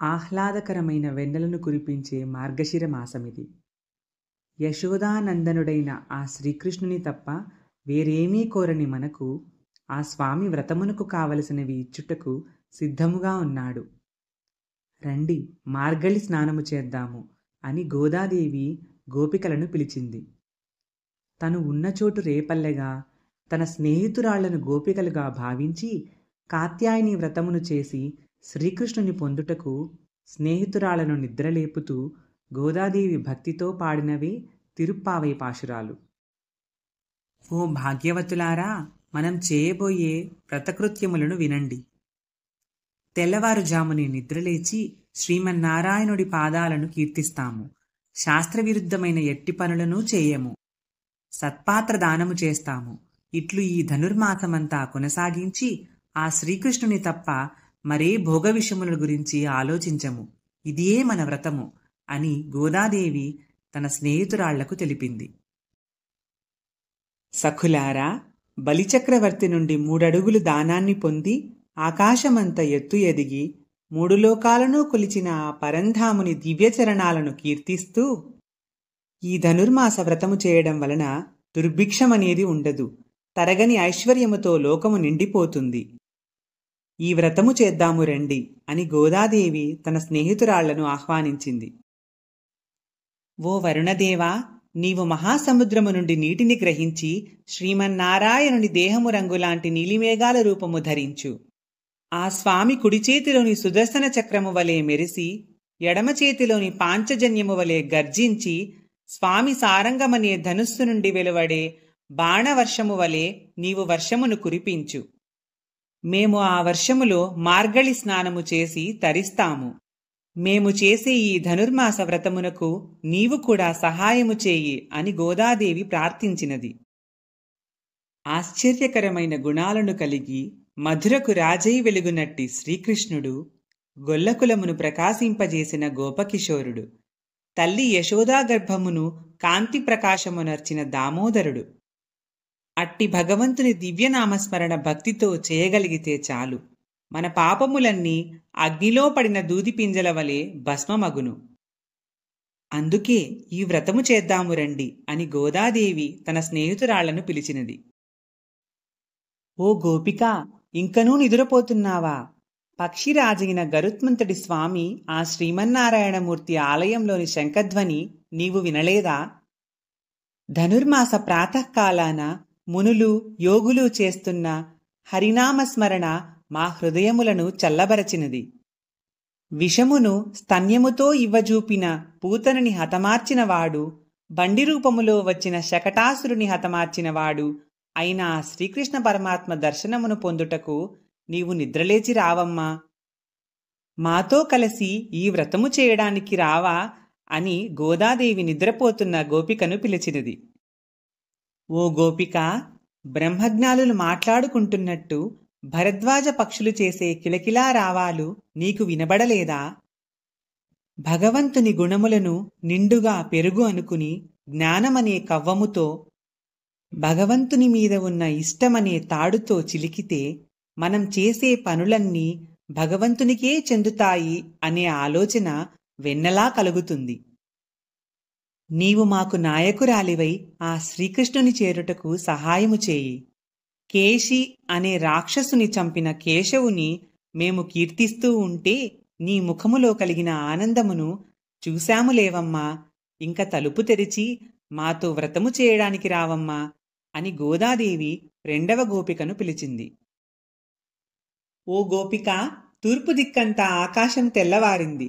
ఆహ్లాదకరమైన వెన్నెలను కురిపించే మార్గశిర మాసమిది. యశోదానందనుడైన ఆ శ్రీకృష్ణుని తప్ప వేరేమీ కోరని మనకు ఆ స్వామి వ్రతమునకు కావలసినవి ఇచ్చుటకు సిద్ధముగా ఉన్నాడు. రండి, మార్గళి స్నానము చేద్దాము అని గోదాదేవి గోపికలను పిలిచింది. తను ఉన్నచోటు రేపల్లెగా, తన స్నేహితురాళ్లను గోపికలుగా భావించి కాత్యాయని వ్రతమును చేసి శ్రీకృష్ణుని పొందుటకు స్నేహితురాళ్లను నిద్రలేపుతూ గోదాదేవి భక్తితో పాడినవే తిరుప్పావై పాశురాలు. ఓ భాగ్యవతులారా, మనం చేయబోయే వ్రతకృత్యములను వినండి. తెల్లవారుజామునే నిద్రలేచి శ్రీమన్నారాయణుడి పాదాలను కీర్తిస్తాము. శాస్త్రవిరుద్ధమైన ఎట్టి పనులను చేయము. సత్పాత్ర దానము చేస్తాము. ఇట్లు ఈ ధనుర్మాసమంతా కొనసాగించి ఆ శ్రీకృష్ణుని తప్ప మరే భోగ విషయముల గురించి ఆలోచించము. ఇదియే మన వ్రతము అని గోదాదేవి తన స్నేహితురాళ్లకు తెలిపింది. సఖులారా, బలిచక్రవర్తి నుండి 3 అడుగులు దానాన్ని పొంది ఆకాశమంత ఎత్తు ఎదిగి 3 లోకాలను కొలిచిన ఆ పరంధాముని దివ్యచరణాలను కీర్తిస్తూ ఈ ధనుర్మాస వ్రతము చేయడం వలన దుర్భిక్షమనేది ఉండదు, తరగని ఐశ్వర్యముతో లోకము నిండిపోతుంది. ఈ వ్రతము చేద్దాము రండి అని గోదాదేవి తన స్నేహితురాళ్లను ఆహ్వానించింది. ఓ వరుణదేవా, నీవు మహాసముద్రము నుండి నీటిని గ్రహించి శ్రీమన్నారాయణుని దేహము రంగులాంటి నీలిమేఘాల రూపము ధరించు. ఆ స్వామి కుడి చేతిలోని సుదర్శన చక్రము వలె మెరిసి, ఎడమ చేతిలోని పాంచజన్యము వలె గర్జించి, స్వామి సారంగమనే ధనుస్సు నుండి వెలువడే బాణవర్షము వలె నీవు వర్షమును కురిపించు. మేము ఆ వర్షములో మార్గళి స్నానము చేసి తరిస్తాము. మేము చేసే ఈ ధనుర్మాస వ్రతమునకు నీవు కూడా సహాయము చేయి అని గోదాదేవి ప్రార్థించినది. ఆశ్చర్యకరమైన గుణాలను కలిగి మధురకు రాజై వెలుగునట్టి శ్రీకృష్ణుడు గొల్లకులమును ప్రకాశింపజేసిన గోపకిశోరుడు, తల్లి యశోదా గర్భమును కాంతి ప్రకాశమునర్చిన దామోదరుడు. అట్టి భగవంతుని దివ్యనామస్మరణ భక్తితో చేయగలిగితే చాలు, మన పాపములన్నీ అగ్నిలో పడిన దూది పింజల వలె భస్మమగును. అందుకే ఈ వ్రతము చేద్దాము రండి అని గోదాదేవి తన స్నేహితురాళ్లను పిలిచినది. ఓ గోపిక, ఇంకనూ నిదురపోతున్నావా? పక్షిరాజైన గరుత్మంతుడి స్వామి ఆ శ్రీమన్నారాయణమూర్తి ఆలయంలోని శంఖధ్వని నీవు వినలేదా? ధనుర్మాస ప్రాతకాలాన మునులు యోగులు చేస్తున్న హరినామస్మరణ మా హృదయములను చల్లబరచినది. విషమును స్తన్యముతో ఇవ్వజూపిన పూతనుని హతమార్చినవాడు, బండి రూపములో వచ్చిన శకటాసురుని హతమార్చినవాడు అయిన శ్రీకృష్ణ పరమాత్మ దర్శనమును పొందుటకు నీవు నిద్రలేచి రావమ్మా. మాతో కలిసి ఈ వ్రతము చేయడానికి రావా అని గోదాదేవి నిద్రపోతున్న గోపికను పిలిచినది. ఓ గోపిక, బ్రహ్మజ్ఞానులు మాట్లాడుకుంటున్నట్టు భరద్వాజ పక్షులు చేసే కిలకిలా రావాలు నీకు వినబడలేదా? భగవంతుని గుణములను నిండుగా పెరుగు అనుకుని జ్ఞానమనే కవ్వముతో భగవంతుని మీద ఉన్న ఇష్టమనే తాడుతో చిలికితే మనం చేసే పనులన్నీ భగవంతునికే చెందుతాయి అనే ఆలోచన వెన్నలా కలుగుతుంది. నీవు మాకు నాయకురాలివై ఆ శ్రీకృష్ణుని చేరుటకు సహాయము చేయి. కేశి అనే రాక్షసుని చంపిన కేశవుని మేము కీర్తిస్తూ ఉంటే నీ ముఖములో కలిగిన ఆనందమును చూశాములేవమ్మా. ఇంక తలుపు తెరిచి మాతో వ్రతము చేయడానికి రావమ్మా అని గోదాదేవి 2వ గోపికను పిలిచింది. ఓ గోపిక, తూర్పు దిక్కంతా ఆకాశం తెల్లవారింది.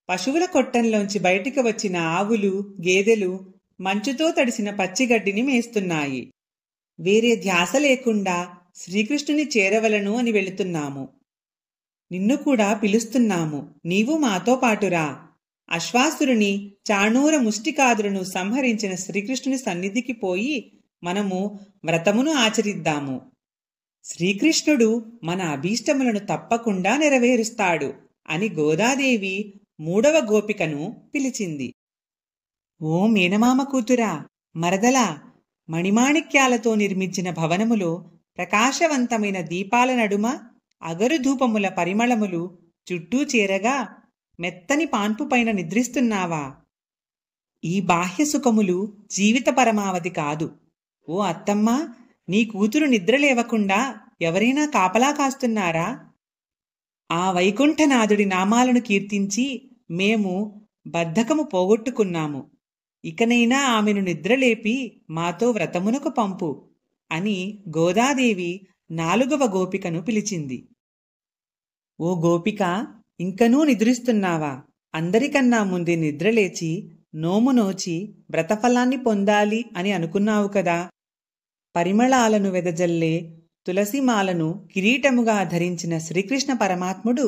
పశువుల కొట్టంలోంచి బయటికి వచ్చిన ఆవులు, గేదెలు మంచుతో తడిసిన పచ్చిగడ్డిని మేస్తున్నాయి. వేరే ధ్యాస లేకుండా శ్రీకృష్ణుని చేరవలను అని వెళుతున్నాము. నిన్ను కూడా పిలుస్తున్నాము, నీవు మాతో పాటురా. అశ్వాసురుని, చాణూర ముష్టికాదులను సంహరించిన శ్రీకృష్ణుని సన్నిధికి పోయి మనము వ్రతమును ఆచరిద్దాము. శ్రీకృష్ణుడు మన అభీష్టములను తప్పకుండా నెరవేరుస్తాడు అని గోదాదేవి 3వ గోపికను పిలిచింది. ఓ మేనమామ కూతురా, మరదలా, మణిమాణిక్యాలతో నిర్మించిన భవనములో ప్రకాశవంతమైన దీపాల నడుమ అగరు ధూపముల పరిమళములు చుట్టూ చేరగా మెత్తని పాన్పు పైన నిద్రిస్తున్నావా? ఈ బాహ్య సుఖములు జీవిత పరమావధి కాదు. ఓ అత్తమ్మా, నీ కూతురు నిద్రలేవకుండా ఎవరైనా కాపలా కాస్తున్నారా? ఆ వైకుంఠనాథుడి నామాలను కీర్తించి మేము బద్ధకము పోగొట్టుకున్నాము. ఇకనైనా ఆమెను నిద్రలేపి మాతో వ్రతమునకు పంపు అని గోదాదేవి 4వ గోపికను పిలిచింది. ఓ గోపిక, ఇంకనూ నిద్రిస్తున్నావా? అందరికన్నా ముందే నిద్రలేచి నోము నోచి వ్రతఫలాన్ని పొందాలి అని అనుకున్నావు కదా. పరిమళాలను వెదజల్లే తులసిమాలను కిరీటముగా ధరించిన శ్రీకృష్ణ పరమాత్ముడు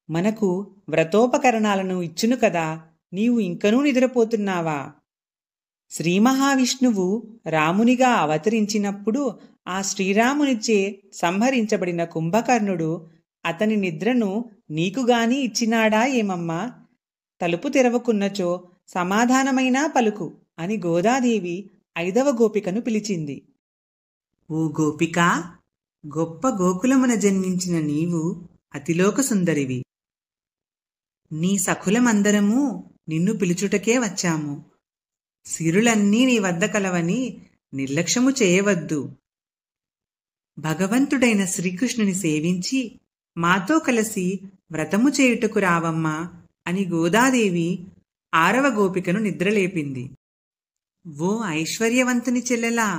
మనకు వ్రతోపకరణాలను ఇచ్చును కదా. నీవు ఇంకనూ నిద్రపోతున్నావా? శ్రీ మహావిష్ణువు రామునిగా అవతరించినప్పుడు ఆ శ్రీరామునిచే సంహరించబడిన కుంభకర్ణుడు అతని నిద్రను నీకుగాని ఇచ్చినాడా ఏమమ్మా? తలుపు తెరవకున్నచో సమాధానమైనా పలుకు అని గోదాదేవి 5వ గోపికను పిలిచింది. ఓ గోపిక, గొప్ప గోకులమున జన్మించిన నీవు అతిలోక సుందరివి. నీ సఖులమందరము నిన్ను పిలుచుటకే వచ్చాము. సిరులన్నీ నీ వద్ద కలవని నిర్లక్ష్యము చేయవద్దు. భగవంతుడైన శ్రీకృష్ణుని సేవించి మాతో కలిసి వ్రతము చేయుటకు రావమ్మా అని గోదాదేవి 6వ గోపికను నిద్రలేపింది. ఓ ఐశ్వర్యవంతుని చెల్లెలా,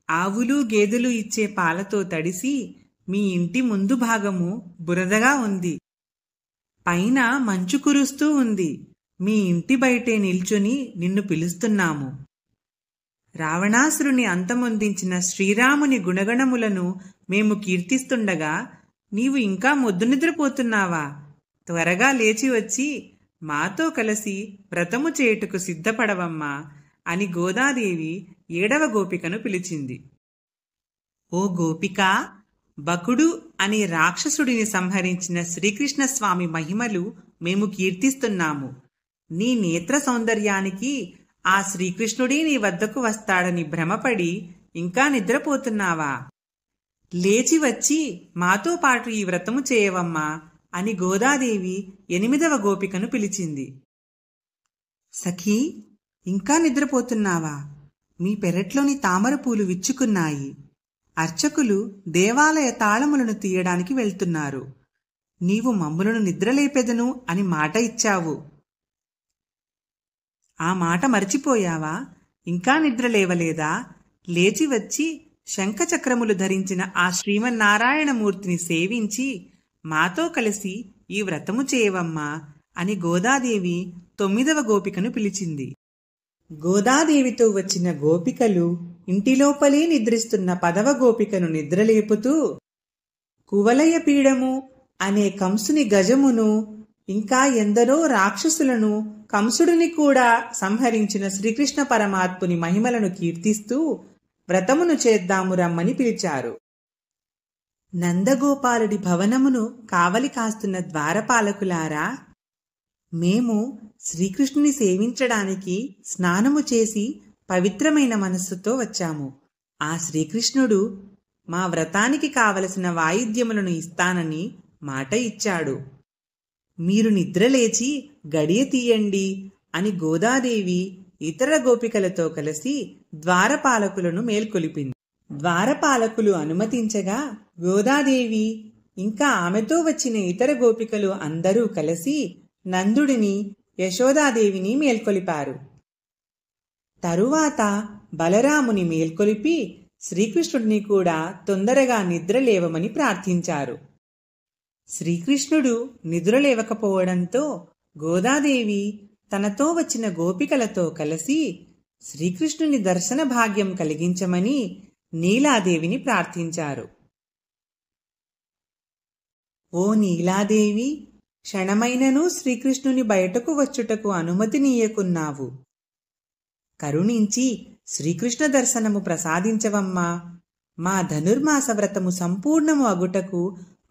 ఆవులు గేదెలు ఇచ్చే పాలతో తడిసి మీ ఇంటి ముందు భాగము బురదగా ఉంది. పైన మంచు కురుస్తూ ఉంది. మీ ఇంటి బయటే నిల్చుని నిన్ను పిలుస్తున్నాము. రావణాసురుని అంతమొందించిన శ్రీరాముని గుణగణములను మేము కీర్తిస్తుండగా నీవు ఇంకా మొద్దు నిద్రపోతున్నావా? త్వరగా లేచి వచ్చి మాతో కలిసి వ్రతము చేయుటకు సిద్ధపడవమ్మా అని గోదాదేవి 7వ గోపికను పిలిచింది. ఓ గోపిక, బకుడు అనే రాక్షసుడిని సంహరించిన శ్రీకృష్ణస్వామి మహిమలు మేము కీర్తిస్తున్నాము. నీ నేత్ర సౌందర్యానికి ఆ శ్రీకృష్ణుడే నీ వద్దకు వస్తాడని భ్రమపడి ఇంకా నిద్రపోతున్నావా? లేచి వచ్చి మాతో పాటు ఈ వ్రతము చేయవమ్మా అని గోదాదేవి 8వ గోపికను పిలిచింది. సఖీ, ఇంకా నిద్రపోతున్నావా? మీ పెరట్లోని తామర పూలు విచ్చుకున్నాయి. అర్చకులు దేవాలయ తాళములను తీయడానికి వెళ్తున్నారు. నీవు మమ్ములను నిద్రలేపెదను అని మాట ఇచ్చావు. ఆ మాట మరచిపోయావా? ఇంకా నిద్రలేవలేదా? లేచి వచ్చి శంఖచక్రములు ధరించిన ఆ శ్రీమన్నారాయణమూర్తిని సేవించి మాతో కలిసి ఈ వ్రతము చేయవమ్మా అని గోదాదేవి 9వ గోపికను పిలిచింది. గోదాదేవితో వచ్చిన గోపికలు ఇంటిలోపలే నిద్రిస్తున్న 10వ గోపికను నిద్రలేపుతూ కువలయ పీడము అనే కంసుని గజమును ఇంకా ఎందరో రాక్షసులను కంసుడిని కూడా సంహరించిన శ్రీకృష్ణ పరమాత్ముని మహిమలను కీర్తిస్తూ వ్రతమును చేద్దాము రమ్మని పిలిచారు. నందగోపాలుడి భవనమును కావలి కాస్తున్న ద్వారపాలకులారా, మేము శ్రీకృష్ణుని సేవించడానికి స్నానము చేసి పవిత్రమైన మనస్సుతో వచ్చాము. ఆ శ్రీకృష్ణుడు మా వ్రతానికి కావలసిన వాయిద్యములను ఇస్తానని మాట ఇచ్చాడు. మీరు నిద్రలేచి గడియ తీయండి అని గోదాదేవి ఇతర గోపికలతో కలిసి ద్వారపాలకులను మేల్కొలిపింది. ద్వారపాలకులు అనుమతించగా గోదాదేవి ఇంకా ఆమెతో వచ్చిన ఇతర గోపికలు అందరూ కలిసి నందుడిని, యశోదాదేవిని మేల్కొలిపారు. తరువాత బలరాముని మేల్కొలిపి శ్రీకృష్ణుడిని కూడా తొందరగా నిద్రలేవమని ప్రార్థించారు. శ్రీకృష్ణుడు నిద్రలేవకపోవడంతో గోదాదేవి తనతో వచ్చిన గోపికలతో కలిసి శ్రీకృష్ణుని దర్శన భాగ్యం కలిగించమని నీలాదేవిని ప్రార్థించారు. ఓ నీలాదేవి, క్షణమైనను శ్రీకృష్ణుని బయటకు వచ్చుటకు అనుమతినీయకున్నావు. కరుణించి శ్రీకృష్ణ దర్శనము ప్రసాదించవమ్మా. మా ధనుర్మాస వ్రతము సంపూర్ణము అగుటకు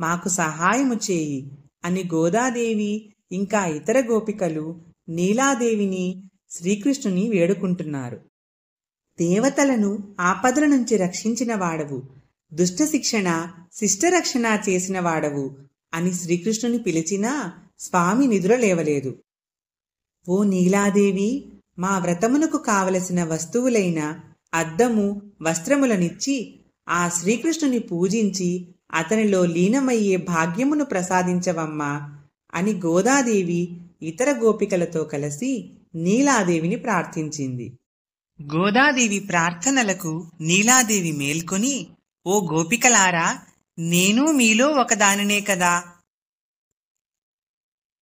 మాకు సహాయము చేయి అని గోదాదేవి ఇంకా ఇతర గోపికలు నీలాదేవిని, శ్రీకృష్ణుని వేడుకుంటున్నారు. దేవతలను ఆపదల నుంచి రక్షించిన వాడవు, దుష్ట శిక్షణ శిష్టరక్షణ చేసిన వాడవు అని శ్రీకృష్ణుని పిలిచినా స్వామి నిద్ర లేవలేదు. ఓ నీలాదేవి, మా వ్రతమునకు కావలసిన వస్తువులైన అద్దము, వస్త్రములనిచ్చి ఆ శ్రీకృష్ణుని పూజించి అతనిలో లీనమయ్యే భాగ్యమును ప్రసాదించవమ్మా అని గోదాదేవి ఇతర గోపికలతో కలిసి నీలాదేవిని ప్రార్థించింది. గోదాదేవి ప్రార్థనలకు నీలాదేవి మేల్కొని, ఓ గోపికలారా, నేను మీలో ఒకదానినే కదా,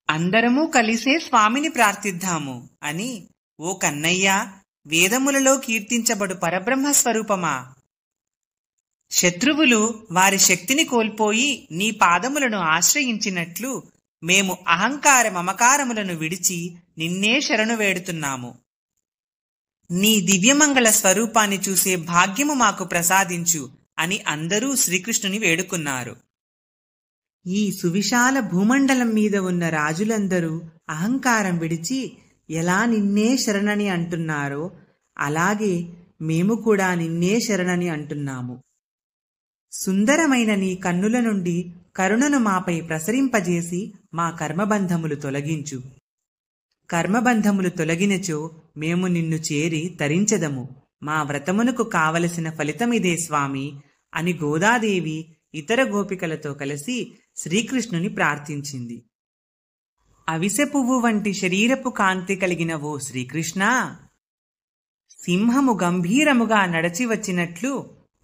అందరమూ కలిసే స్వామిని ప్రార్థిద్దాము అని, ఓ కన్నయ్య, వేదములలో కీర్తించబడు పరబ్రహ్మ స్వరూపమా, శత్రువులు వారి శక్తిని కోల్పోయి నీ పాదములను ఆశ్రయించినట్లు మేము అహంకార మమకారములను విడిచి నిన్నే శరణు వేడుతున్నాము. నీ దివ్యమంగళ స్వరూపాన్ని చూసే భాగ్యము మాకు ప్రసాదించు అని అందరూ శ్రీకృష్ణుని వేడుకున్నారు. ఈ సువిశాల భూమండలం మీద ఉన్న రాజులందరూ అహంకారం విడిచి ఎలా నిన్నే శరణని అంటున్నారో అలాగే మేము కూడా నిన్నే శరణని అంటున్నాము. సుందరమైన నీ కన్నుల నుండి కరుణను మాపై ప్రసరింపజేసి మా కర్మబంధములు తొలగించు. కర్మబంధములు తొలగినచో మేము నిన్ను చేరి తరించెదము. మా వ్రతమునకు కావలసిన ఫలితమిదే స్వామి అని గోదాదేవి ఇతర గోపికలతో కలిసి శ్రీకృష్ణుని ప్రార్థించింది. అవిసె పువ్వు వంటి శరీరపు కాంతి కలిగిన ఓ శ్రీకృష్ణ, సింహము గంభీరముగా నడచి వచ్చినట్లు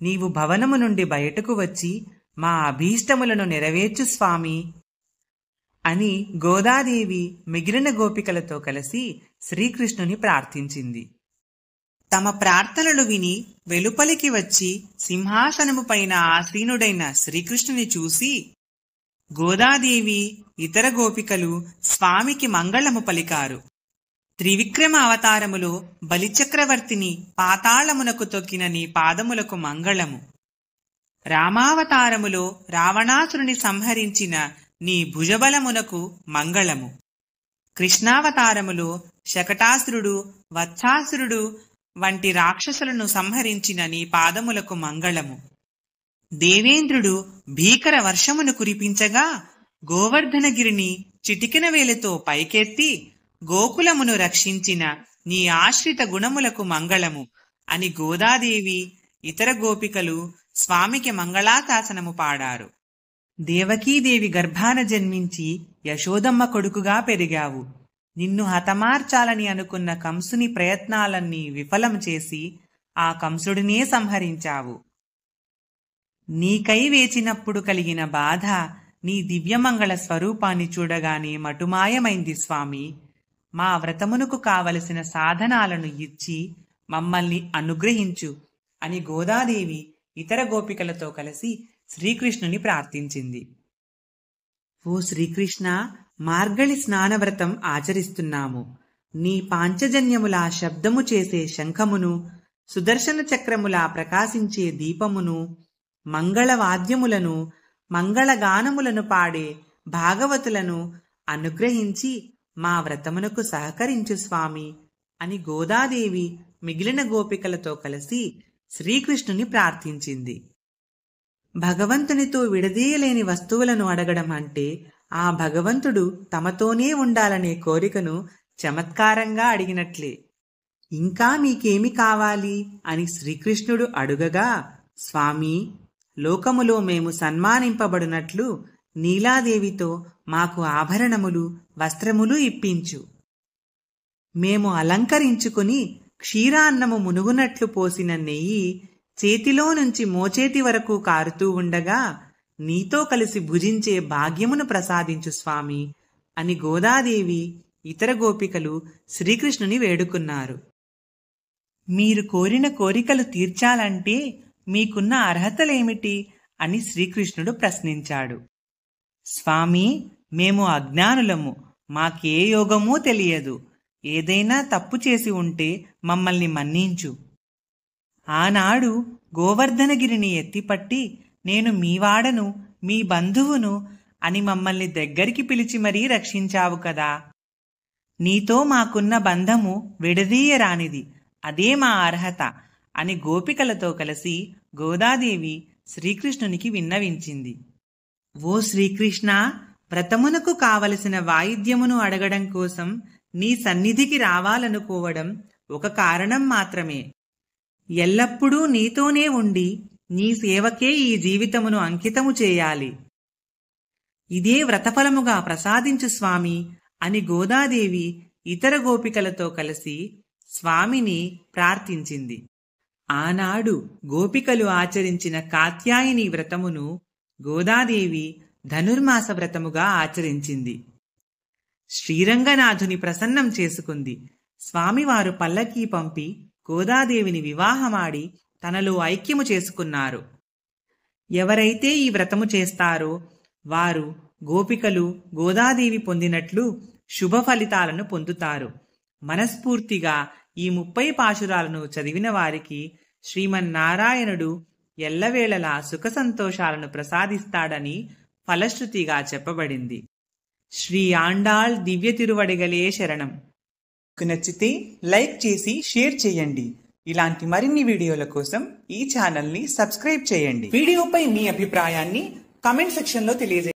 నీవు భవనము నుండి బయటకు వచ్చి మా అభీష్టములను నెరవేర్చు స్వామి అని గోదాదేవి మిగిలిన గోపికలతో కలిసి శ్రీకృష్ణుని ప్రార్థించింది. తమ ప్రార్థనలు విని వెలుపలికి వచ్చి సింహాసనము పైన ఆసీనుడైన శ్రీకృష్ణుని చూసి గోదాదేవి ఇతర గోపికలు స్వామికి మంగళము పలికారు. త్రివిక్రమ అవతారములో బలిచక్రవర్తిని పాతాళమునకు తొక్కిన నీ పాదములకు మంగళము, రామావతారములో రావణాసురుని సంహరించిన నీ భుజబలమునకు మంగళము, కృష్ణావతారములో శకటాసురుడు, వత్సాసురుడు వంటి రాక్షసులను సంహరించిన నీ పాదములకు మంగళము, దేవేంద్రుడు భీకర వర్షమును కురిపించగా గోవర్ధనగిరిని చిటికెన వేలుతో పైకెత్తి గోకులమును రక్షించిన నీ ఆశ్రిత గుణములకు మంగళము అని గోదాదేవి ఇతర గోపికలు స్వామికి మంగళాశాసనము పాడారు. దేవకీదేవి గర్భాన జన్మించి యశోదమ్మ కొడుకుగా పెరిగావు. నిన్ను హతమార్చాలని అనుకున్న కంసుని ప్రయత్నాలన్నీ విఫలం చేసి ఆ కంసుడినే సంహరించావు. నీకై వేచినప్పుడు కలిగిన బాధ నీ దివ్యమంగళ స్వరూపాన్ని చూడగానే మటుమాయమైంది స్వామి. మా వ్రతమునకు కావలసిన సాధనాలను ఇచ్చి మమ్మల్ని అనుగ్రహించు అని గోదాదేవి ఇతర గోపికలతో కలిసి శ్రీకృష్ణుని ప్రార్థించింది. ఓ శ్రీకృష్ణ, మార్గళి స్నానవ్రతం ఆచరిస్తున్నాము. నీ పాంచజన్యములా శబ్దము చేసే శంఖమును, సుదర్శన చక్రములా ప్రకాశించే దీపమును, మంగళవాద్యములను, మంగళగానములను పాడే భాగవతులను అనుగ్రహించి మా వ్రతమునకు సహకరించు స్వామి అని గోదాదేవి మిగిలిన గోపికలతో కలిసి శ్రీకృష్ణుని ప్రార్థించింది. భగవంతునితో విడదీయలేని వస్తువులను అడగడం అంటే ఆ భగవంతుడు తమతోనే ఉండాలనే కోరికను చమత్కారంగా అడిగినట్లే. ఇంకా మీకేమి కావాలి అని శ్రీకృష్ణుడు అడుగగా, స్వామి, లోకములో మేము సన్మానింపబడినట్లు నీలాదేవితో మాకు ఆభరణములు, వస్త్రములు ఇప్పించు. మేము అలంకరించుకుని క్షీరాన్నము మునుగునట్లు పోసిన నెయ్యి చేతిలో నుంచి మోచేతి వరకు కారుతూ ఉండగా నీతో కలిసి భుజించే భాగ్యమును ప్రసాదించు స్వామి అని గోదాదేవి ఇతర గోపికలు శ్రీకృష్ణుని వేడుకున్నారు. మీరు కోరిన కోరికలు తీర్చాలంటే మీకున్న అర్హతలేమిటి అని శ్రీకృష్ణుడు ప్రశ్నించాడు. స్వామి, మేము అజ్ఞానులము, మాకే యోగమూ తెలియదు. ఏదైనా తప్పు చేసి ఉంటే మమ్మల్ని మన్నించు. ఆనాడు గోవర్ధనగిరిని ఎత్తిపట్టి నేను మీవాడను, మీ బంధువును అని మమ్మల్ని దగ్గరికి పిలిచి మరీ రక్షించావు కదా. నీతో మాకున్న బంధము విడదీయరానిది, అదే మా అర్హత అని గోపికలతో కలిసి గోదాదేవి శ్రీకృష్ణునికి విన్నవించింది. ఓ శ్రీకృష్ణ, వ్రతమునకు కావలసిన వాయిద్యమును అడగడం కోసం నీ సన్నిధికి రావాలనుకోవడం ఒక కారణం మాత్రమే. ఎల్లప్పుడూ నీతోనే ఉండి నీ సేవకే ఈ జీవితమును అంకితము చేయాలి. ఇదే వ్రతఫలముగా ప్రసాదించు స్వామి అని గోదాదేవి ఇతర గోపికలతో కలిసి స్వామిని ప్రార్థించింది. ఆనాడు గోపికలు ఆచరించిన కాత్యాయని వ్రతమును గోదాదేవి ధనుర్మాస వ్రతముగా ఆచరించింది. శ్రీరంగనాథుని ప్రసన్నం చేసుకుంది. స్వామివారు పల్లకీ పంపి గోదాదేవిని వివాహమాడి తనలో ఐక్యము చేసుకున్నారు. ఎవరైతే ఈ వ్రతము చేస్తారో వారు గోపికలు గోదాదేవి పొందినట్లు శుభ ఫలితాలను పొందుతారు. మనస్ఫూర్తిగా ఈ 30 పాశురాలను చదివిన వారికి శ్రీమన్నారాయణుడు ఎల్లవేళలా సుఖ సంతోషాలను ప్రసాదిస్తాడని ఫలశ్రుతిగా చెప్పబడింది. శ్రీ ఆండాళ్ దివ్య తిరువడిగలే శరణం. నచ్చితే లైక్ చేసి షేర్ చేయండి. ఇలాంటి మరిన్ని వీడియోల కోసం ఈ ఛానల్ని సబ్స్క్రైబ్ చేయండి. వీడియోపై మీ అభిప్రాయాన్ని కామెంట్ సెక్షన్లో తెలియజేయండి.